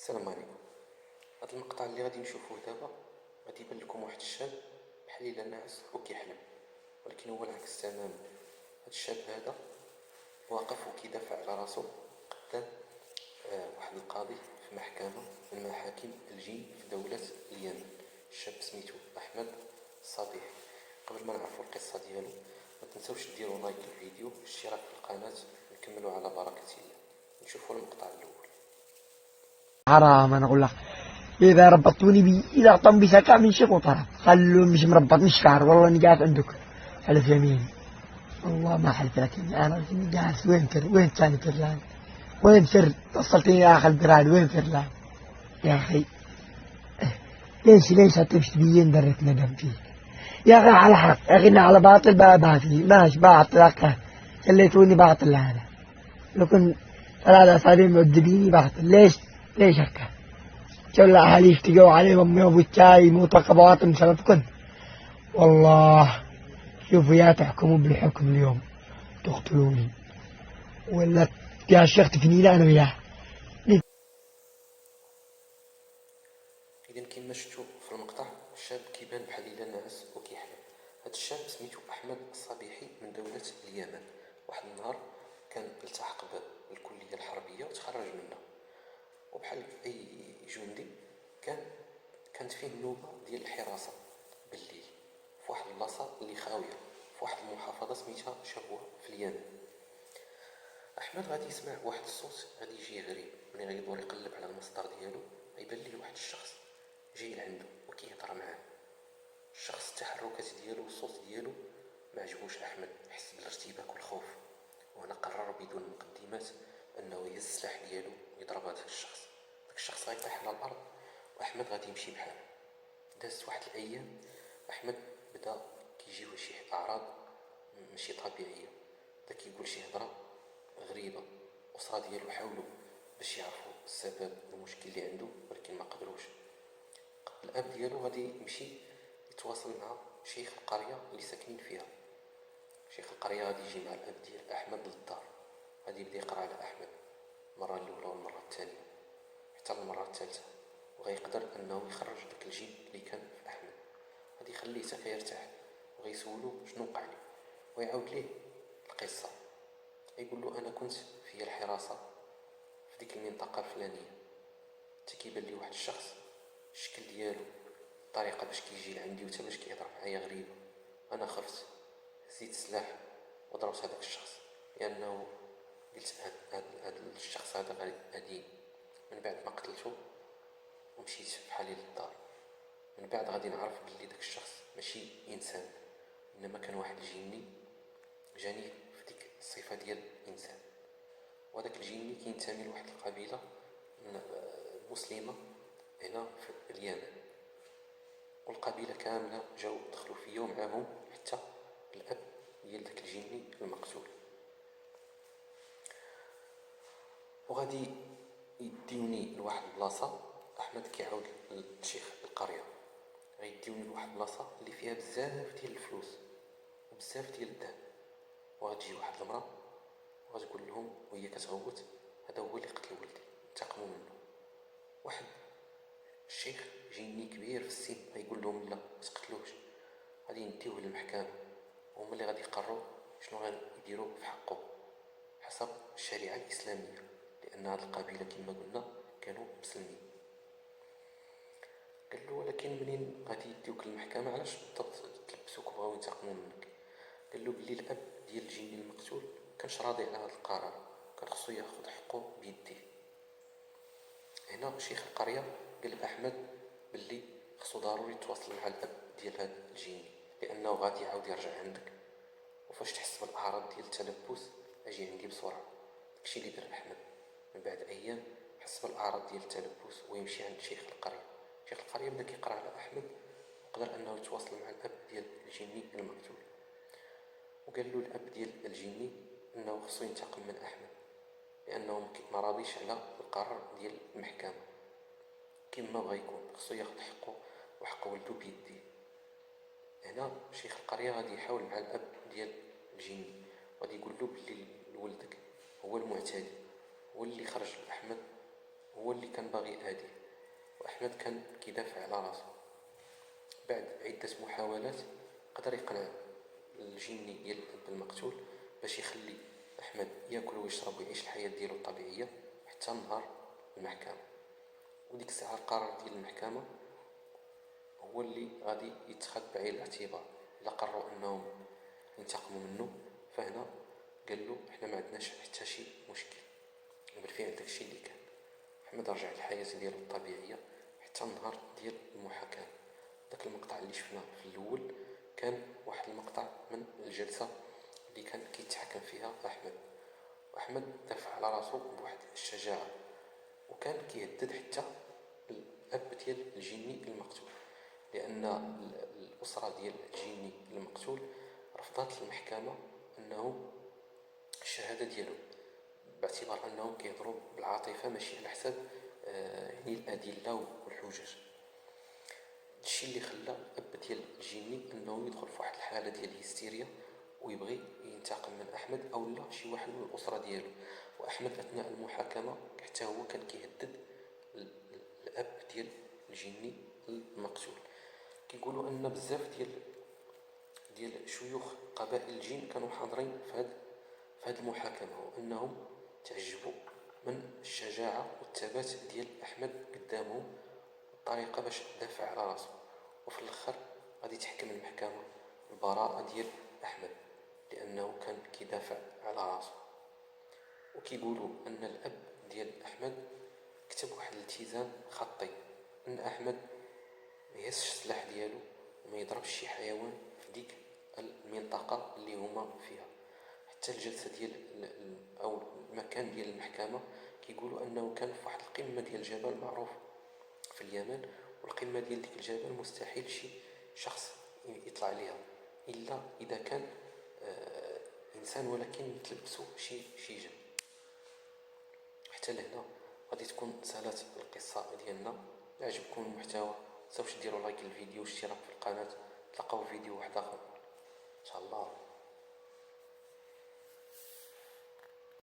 السلام عليكم. هذا المقطع اللي غادي نشوفوه دابا غادي يبان لكم واحد الشاب بحال الا ناعس وكيحلم، ولكن هو العكس تماما. هذا الشاب هذا واقف وكيدافع على راسو قدام واحد القاضي في محكمة من محاكم الجن في دولة اليمن. الشاب سميتو أحمد الصبيح. قبل ما نعرفو القصة ديالو ما تنساوش ديروا لايك للفيديو والاشتراك في القناة. نكملوا على بركة الله. نشوفوا المقطع الأول. حرام انا اقول لك اذا ربطوني بي اذا اعطم بسكع من شيخ وطرف خلوا مش مربط مش شعر والله اني قاعد عندك حلف يمين والله ما حلف لك انا جالس وين ثاني فيرلاند وين سر وصلتني يا اخي البراد وين فيرلاند يا اخي ليش هتمشي تبين درت ندم فيك يا اخي على حق يا اخي على باطل باطل ماشي باطل خليتوني باطل هذا لو كنت 3 أسابيع معذبيني باطل ليش هكا جل أهالي اشتقوا عليهم يوم الشاي مو تقبواتهم سببكن والله شوفوا يا تحكموا بالحكم اليوم تقتلوني ولا يا شيخ تفنيني أنا وياه. إذا كما شفتوا في المقطع الشاب كيبان بحال إلا ناعس وكيحلم. هذا الشاب سميتو أحمد الصبيحي من دولة اليمن. واحد النهار كان التحق بالكلية الحربية وتخرج منها، وبحال أي جندي كانت فيه نوبة ديال الحراسة بالليل في واحد البلاصة اللي خاوية في واحد المحافظة سميتها شبوة في اليمن. أحمد غادي يسمع واحد الصوت غادي يجي غريب. ملي غيدور يقلب على المصدر ديالو غيبان ليه واحد الشخص جاي لعندو وكيهضر معاه. الشخص التحركات ديالو والصوت ديالو ما عجبوش أحمد، حس بالارتباك والخوف، وهنا قرر بدون مقدمات انه يهز السلاح ديالو ويضرب هذا الشخص. داك الشخص غيطيح على الارض واحمد غادي يمشي بحاله. دازت واحد الايام، احمد بدا كيجيوه شي اعراض ماشي طبيعيه، بدا كيقول شي هضره غريبه. الاسره ديالو حاولوا باش يعرفوا السبب المشكل اللي عنده ولكن ما قدروش. الاب ديالو غادي يمشي يتواصل مع شيخ القريه اللي ساكنين فيها. شيخ القريه غادي يجي مع الاب ديال احمد للدار، غادي يبدا يقرا على احمد المره الاولى والمره الثانيه حتى المره الثالثه، وغيقدر انه يخرج داك الجن اللي كان في احمد. غادي يخليه حتى كيرتاح وغيسولو شنو وقع ليه ويعاود ليه القصه. يقول له انا كنت في الحراسه في ديك المنطقه الفلانيه، حتى كيبان لي واحد الشخص الشكل ديالو الطريقه باش كيجي لعندي وتا باش كيهضر معايا غريبه. انا خفت، هزيت السلاح وضربت هذاك الشخص لانه قلت هاد الشخص هذا غادي. من بعد ما قتلته ومشيت بحالي للدار، من بعد غادي نعرف بلي داك الشخص ماشي انسان، انما كان واحد الجني جاني في ديك الصفه ديال الانسان. وهذاك الجني كينتمي لواحد القبيله مسلمه هنا في اليمن، والقبيله كامله جاو دخلوا فيا ومعاهم حتى الاب ديال داك الجني المقتول. وغادي يديوني لواحد البلاصه. احمد كيعاود للشيخ القريه غيديوني لواحد البلاصه اللي فيها بزاف ديال الفلوس وبزاف ديال الذهب، وغتجي واحد المراه وغتقول لهم وهي كتغوت هذا هو اللي قتل ولدي انتقموا منه. واحد الشيخ جيني كبير في السن غيقول لهم لا ما تقتلوش، غادي نديوه للمحكمه وهما اللي غادي يقرروا شنو غيديروا في حقه حسب الشريعه الاسلاميه، لان هذه القبيله كما قلنا كانوا مسلمين. قال له ولكن منين غادي يديوك للمحكمه علاش بالضبط تلبسوك وبغاو ينتقموا منك؟ قال له بلي الاب ديال الجني المقتول كانش راضي على هذا القرار، كان خصو ياخذ حقه بيديه. هنا شيخ القريه قال لاحمد بلي خصو ضروري يتواصل مع الاب ديال هذا الجني لانه غادي يعاود يرجع عندك، وفاش تحس بالاعراض ديال التلبس اجي عندي بسرعه. داكشي اللي دار احمد. من بعد ايام حس بالاعراض ديال التلبس ويمشي عند شيخ القريه. شيخ القريه بدا كيقرا على احمد وقدر انه يتواصل مع الاب ديال الجني المقتول، وقال له الاب ديال الجني انه خصو ينتقم من احمد لانه ما راضيش على القرار ديال المحكمه. كما بغا يكون خصو ياخذ حقه وحق ولدو بيديه. هنا شيخ القريه غادي يحاول مع الاب ديال الجني وغادي يقول له بلي ولدك هو المعتدي، هو اللي خرج احمد هو اللي كان باغي آدي، وأحمد كان كيدافع على راسو. بعد عدة محاولات قدر يقنع الجني ديال الأب المقتول باش يخلي أحمد ياكل ويشرب ويعيش الحياة ديالو الطبيعية حتى نهار المحكمة. وديك الساعة القرار ديال المحكمة هو اللي غادي يتخذ بعين الاعتبار. إلا قرروا أنهم ينتقموا منه، فهنا قال له احنا ما عندناش حتى شي مشكل. وبالفعل داكشي اللي كان، أحمد رجع للحياة ديالو الطبيعية حتى النهار ديال المحاكمة. داك المقطع اللي شفنا في الأول كان واحد المقطع من الجلسة اللي كان كيتحكم فيها أحمد، وأحمد دافع على راسو بواحد الشجاعة، وكان كيهدد حتى الأب ديال الجني المقتول، لأن الأسرة ديال الجني المقتول رفضت المحكمة أنه الشهادة ديالو، باعتبار أنهم كيهضروا بالعاطفة ماشي على حساب يعني الأدلة والحجج. الشيء اللي خلى الأب ديال الجني أنه يدخل في واحد الحالة ديال الهستيريا ويبغي ينتقم من أحمد أو لا شي واحد من الأسرة ديالو. وأحمد أثناء المحاكمة حتى هو كان كيهدد الأب ديال الجني المقتول. كيقولوا أن بزاف ديال شيوخ قبائل الجن كانوا حاضرين في هاد المحاكمة، وأنهم تعجبوا من الشجاعة والثبات ديال أحمد قدامهم والطريقة باش دافع على راسو. وفي الآخر غادي تحكم المحكمة البراءة ديال أحمد لأنه كان كيدافع على راسو. وكيقولوا أن الأب ديال أحمد كتب واحد الالتزام خطي أن أحمد ما يهزش السلاح ديالو وما يضربش شي حيوان في ديك المنطقة اللي هما فيها. حتى الجلسة ديال أو المكان ديال المحكمة كيقولوا أنه كان في واحد القمة ديال جبل معروف في اليمن، والقمة ديال ديك الجبل مستحيل شي شخص يطلع عليها إلا إذا كان إنسان ولكن يتلبسو شي جن. حتى لهنا غادي تكون سالات القصة ديالنا. إلا عجبكم المحتوى متنساوش ديروا لايك للفيديو واشتراك في القناة. تلقاو فيديو واحد آخر إن شاء الله.